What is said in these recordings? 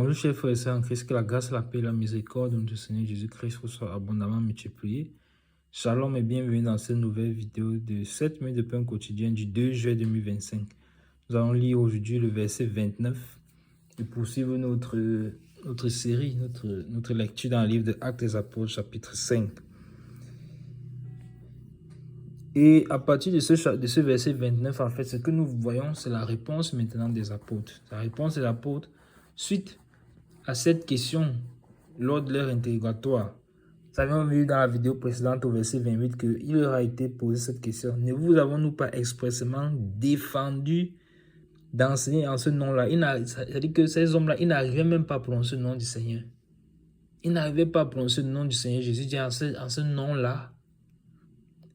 Bonjour chers frères et sœurs en Christ, que la grâce, la paix et la miséricorde de notre Seigneur Jésus-Christ vous soient abondamment multipliées. Shalom et bienvenue dans cette nouvelle vidéo de 7 minutes de pain quotidien du 2 juillet 2025. Nous allons lire aujourd'hui le verset 29 et poursuivre notre série, notre lecture dans le livre de Actes des Apôtres chapitre 5. Et à partir de ce verset 29, en fait, ce que nous voyons, c'est la réponse maintenant des apôtres. La réponse des apôtres suite à cette question lors de leur interrogatoire. Nous avions vu dans la vidéo précédente au verset 28 qu'il leur a été posé cette question. Ne vous avons-nous pas expressément défendu d'enseigner en ce nom-là? C'est-à-dire que ces hommes-là, ils n'arrivaient même pas à prononcer le nom du Seigneur. Ils n'arrivaient pas à prononcer le nom du Seigneur Jésus en ce nom-là.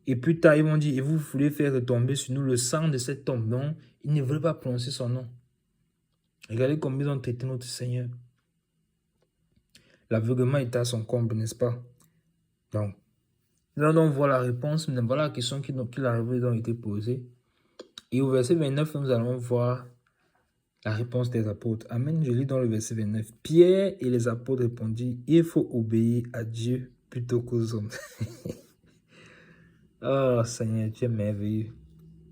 Et plus tard, ils vont dire, et vous voulez faire retomber sur nous le sang de cet homme. Donc, ils ne voulaient pas prononcer son nom. Regardez combien ils ont traité notre Seigneur. L'aveuglement était à son comble, n'est-ce pas? Donc, nous allons voir la réponse, mais voilà la question qui leur a été posée. Et au verset 29, nous allons voir la réponse des apôtres. Amen. Je lis dans le verset 29. Pierre et les apôtres répondirent, il faut obéir à Dieu plutôt qu'aux hommes. Oh Seigneur, tu es merveilleux.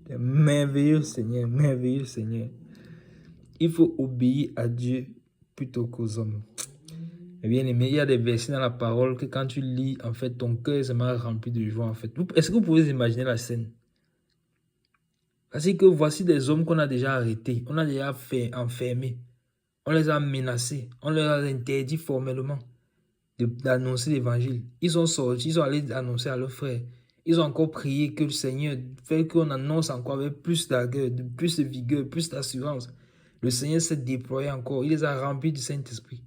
Tu es merveilleux Seigneur, merveilleux Seigneur. Il faut obéir à Dieu plutôt qu'aux hommes. Bien aimé, il y a des versets dans la parole que quand tu lis, en fait, ton cœur est vraiment rempli de joie, en fait. Est-ce que vous pouvez imaginer la scène? Parce que voici des hommes qu'on a déjà arrêtés, on a déjà enfermés, on les a menacés, on leur a interdit formellement d'annoncer l'évangile. Ils sont sortis, ils sont allés annoncer à leurs frères. Ils ont encore prié que le Seigneur fait qu'on annonce encore avec plus d'ardeur, plus de vigueur, plus d'assurance. Le Seigneur s'est déployé encore, il les a remplis du Saint-Esprit.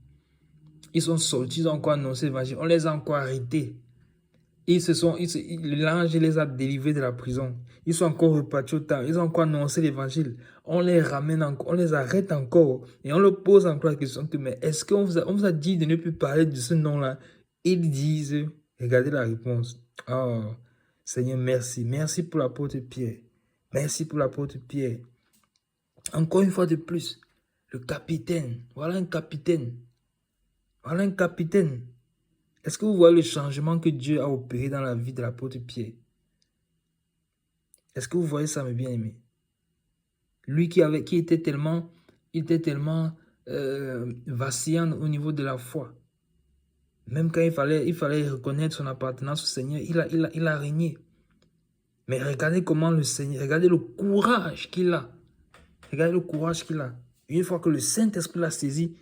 Ils sont sortis, ils ont encore annoncé l'évangile. On les a encore arrêtés. L'ange les a délivrés de la prison. Ils sont encore repartis au temps. Ils ont encore annoncé l'évangile. On les ramène encore, on les arrête encore. Et on leur pose encore la question que, mais est-ce qu'on vous a dit de ne plus parler de ce nom-là? Ils disent, regardez la réponse. Oh, Seigneur, merci. Merci pour l'apôtre Pierre. Merci pour l'apôtre Pierre. Encore une fois de plus, le capitaine. Voilà un capitaine. Voilà un capitaine. Est-ce que vous voyez le changement que Dieu a opéré dans la vie de l'apôtre Pierre? Est-ce que vous voyez ça, mes bien-aimés? Lui qui était tellement vacillant au niveau de la foi. Même quand il fallait reconnaître son appartenance au Seigneur, il a régné. Mais regardez comment le Seigneur, regardez le courage qu'il a. Regardez le courage qu'il a. Une fois que le Saint-Esprit l'a saisi,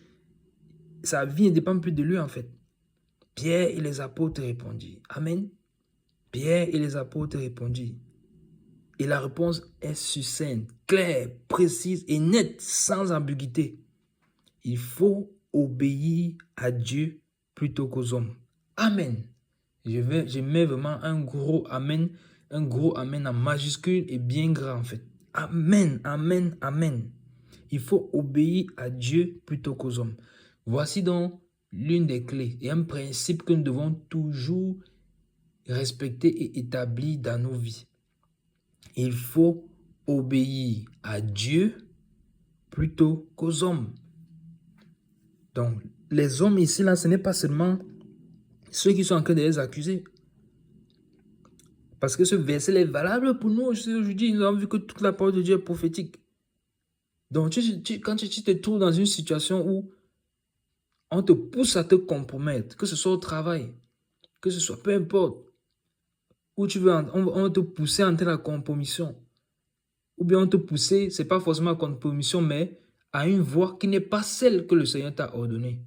sa vie ne dépend plus de lui en fait. Pierre et les apôtres répondirent. Amen. Pierre et les apôtres répondirent. Et la réponse est succincte, claire, précise et nette, sans ambiguïté. Il faut obéir à Dieu plutôt qu'aux hommes. Amen. Je mets vraiment un gros amen en majuscule et bien grand en fait. Amen, amen, amen. Il faut obéir à Dieu plutôt qu'aux hommes. Voici donc l'une des clés et un principe que nous devons toujours respecter et établir dans nos vies. Il faut obéir à Dieu plutôt qu'aux hommes. Donc, les hommes ici, là, ce n'est pas seulement ceux qui sont en train de les accuser. Parce que ce verset est valable pour nous aujourd'hui. Nous avons vu que toute la parole de Dieu est prophétique. Donc, quand tu te trouves dans une situation où on te pousse à te compromettre, que ce soit au travail, que ce soit, peu importe, où tu veux, on va te pousser à entrer à la compromission. Ou bien on te pousser, ce n'est pas forcément à la compromission, mais à une voie qui n'est pas celle que le Seigneur t'a ordonnée.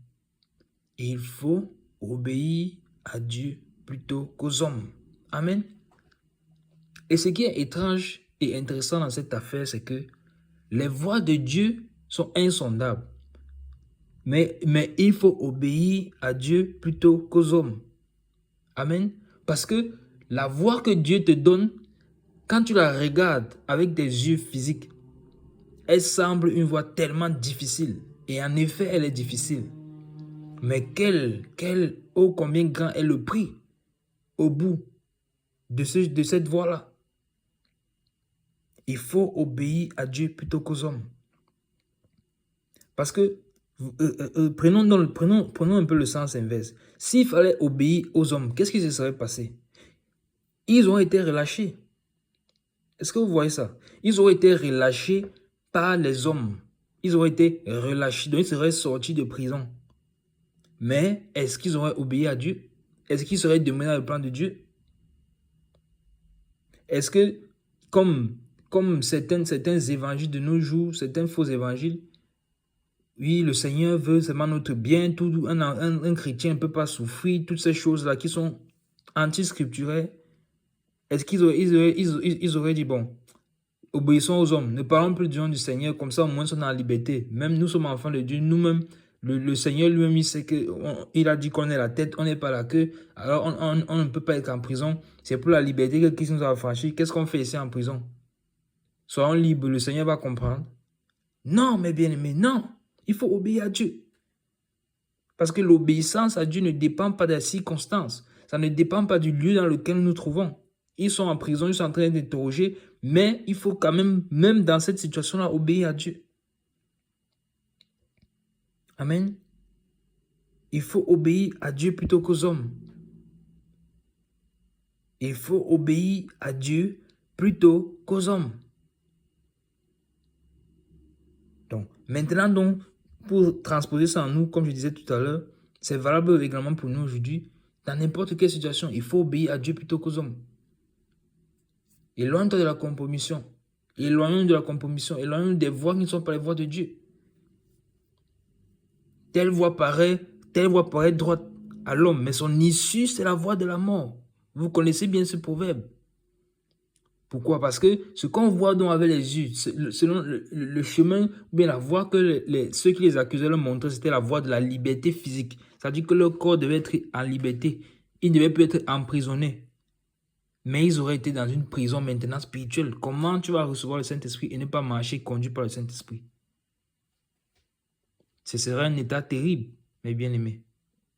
Et il faut obéir à Dieu plutôt qu'aux hommes. Amen. Et ce qui est étrange et intéressant dans cette affaire, c'est que les voies de Dieu sont insondables. Mais il faut obéir à Dieu plutôt qu'aux hommes. Amen. Parce que la voie que Dieu te donne, quand tu la regardes avec tes yeux physiques, elle semble une voie tellement difficile. Et en effet, elle est difficile. Mais oh combien grand est le prix au bout de cette voie-là. Il faut obéir à Dieu plutôt qu'aux hommes. Parce que Prenons un peu le sens inverse. S'il fallait obéir aux hommes, qu'est-ce qui se serait passé? Ils ont été relâchés. Est-ce que vous voyez ça? Ils ont été relâchés par les hommes. Ils ont été relâchés, donc ils seraient sortis de prison. Mais est-ce qu'ils auraient obéi à Dieu? Est-ce qu'ils seraient demeurés dans le plan de Dieu? Est-ce que, comme certains évangiles de nos jours, certains faux évangiles, oui, le Seigneur veut seulement notre bien, un chrétien ne peut pas souffrir, toutes ces choses-là qui sont anti-scripturelles. Est-ce qu'ils auraient dit, bon, obéissons aux hommes, ne parlons plus du nom du Seigneur, comme ça au moins on est en liberté. Même nous sommes enfants de Dieu, nous-mêmes, le Seigneur lui-même, il a dit qu'on est la tête, on n'est pas la queue, alors on ne peut pas être en prison. C'est pour la liberté que Christ nous a affranchis. Qu'est-ce qu'on fait ici en prison? Soyons libres, le Seigneur va comprendre. Non, mes bien-aimés, non. Il faut obéir à Dieu. Parce que l'obéissance à Dieu ne dépend pas des circonstances. Ça ne dépend pas du lieu dans lequel nous nous trouvons. Ils sont en prison, ils sont en train d'interroger, mais il faut quand même dans cette situation-là, obéir à Dieu. Amen. Il faut obéir à Dieu plutôt qu'aux hommes. Il faut obéir à Dieu plutôt qu'aux hommes. Donc, maintenant, pour transposer ça en nous, comme je disais tout à l'heure, c'est valable également pour nous aujourd'hui. Dans n'importe quelle situation, il faut obéir à Dieu plutôt qu'aux hommes. Éloigne-toi de la compromission. Éloignons-nous de la compromission. Éloignons-nous des voies qui ne sont pas les voies de Dieu. Telle voie paraît droite à l'homme, mais son issue, c'est la voie de la mort. Vous connaissez bien ce proverbe. Pourquoi? Parce que ce qu'on voit donc avec les yeux, selon le chemin, ou bien la voie que ceux qui les accusaient leur montraient, c'était la voie de la liberté physique. C'est-à-dire que leur corps devait être en liberté. Ils ne devaient plus être emprisonnés. Mais ils auraient été dans une prison maintenant spirituelle. Comment tu vas recevoir le Saint-Esprit et ne pas marcher conduit par le Saint-Esprit? Ce serait un état terrible, mes bien-aimés.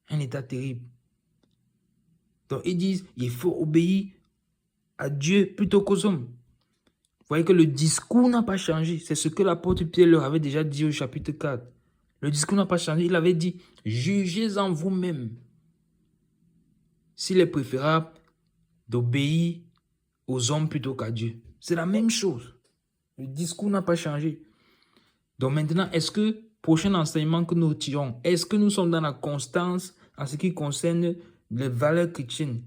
Un état terrible. Donc ils disent, il faut obéir à Dieu plutôt qu'aux hommes. Vous voyez que le discours n'a pas changé. C'est ce que l'apôtre Pierre leur avait déjà dit au chapitre 4. Le discours n'a pas changé. Il avait dit, jugez en vous-même s'il est préférable d'obéir aux hommes plutôt qu'à Dieu. C'est la même chose. Le discours n'a pas changé. Donc maintenant, est-ce que, prochain enseignement que nous tirons, est-ce que nous sommes dans la constance en ce qui concerne les valeurs chrétiennes?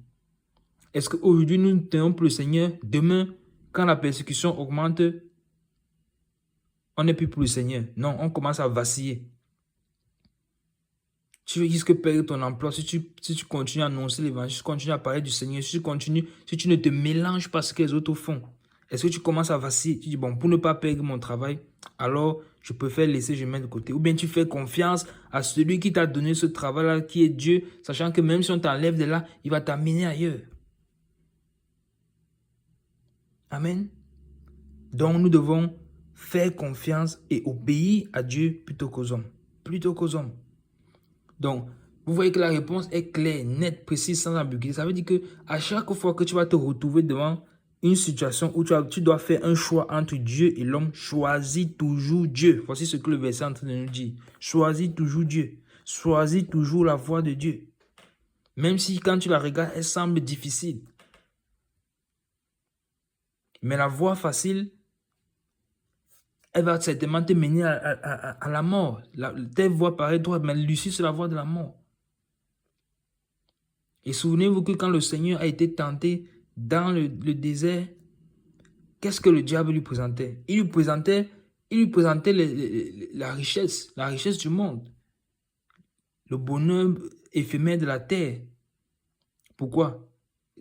Est-ce qu'aujourd'hui, nous tenons pour le Seigneur? Demain, quand la persécution augmente, on n'est plus pour le Seigneur. Non, on commence à vaciller. Tu risques de perdre ton emploi si tu continues à annoncer l'évangile, si tu continues à parler du Seigneur, si tu ne te mélanges pas ce que les autres font. Est-ce que tu commences à vaciller? Tu dis, bon, pour ne pas perdre mon travail, alors je préfère laisser, je mets de côté. Ou bien tu fais confiance à celui qui t'a donné ce travail-là, qui est Dieu, sachant que même si on t'enlève de là, il va t'amener ailleurs. Amen. Donc nous devons faire confiance et obéir à Dieu plutôt qu'aux hommes. Plutôt qu'aux hommes. Donc, vous voyez que la réponse est claire, nette, précise, sans ambiguïté. Ça veut dire que à chaque fois que tu vas te retrouver devant une situation où tu dois faire un choix entre Dieu et l'homme, choisis toujours Dieu. Voici ce que le verset est en train de nous dire. Choisis toujours Dieu. Choisis toujours la voie de Dieu. Même si quand tu la regardes, elle semble difficile. Mais la voie facile, elle va certainement te mener à la mort. Telle voie paraît droite, mais l'issue, c'est la voie de la mort. Et souvenez-vous que quand le Seigneur a été tenté dans le désert, qu'est-ce que le diable lui présentait? Il lui présentait la richesse du monde, le bonheur éphémère de la terre. Pourquoi?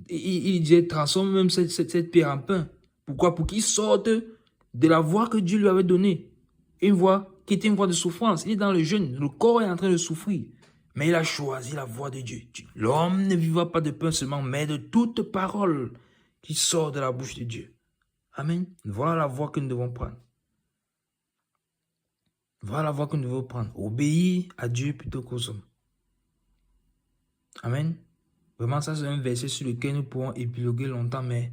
Il disait, transforme même cette pierre en pain. Pourquoi? Pour qu'il sorte de la voie que Dieu lui avait donnée. Une voie qui était une voie de souffrance. Il est dans le jeûne, le corps est en train de souffrir. Mais il a choisi la voie de Dieu. L'homme ne vivra pas de pain seulement, mais de toute parole qui sort de la bouche de Dieu. Amen. Voilà la voie que nous devons prendre. Voilà la voie que nous devons prendre. Obéir à Dieu plutôt qu'aux hommes. Amen. Vraiment, ça c'est un verset sur lequel nous pourrons épiloguer longtemps, mais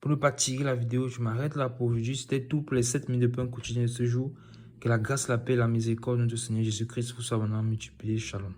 pour ne pas tirer la vidéo, je m'arrête là pour aujourd'hui. C'était tout pour les 7 minutes de pain quotidien de ce jour. Que la grâce, la paix, la miséricorde de notre Seigneur Jésus-Christ vous soit maintenant multipliée. Shalom.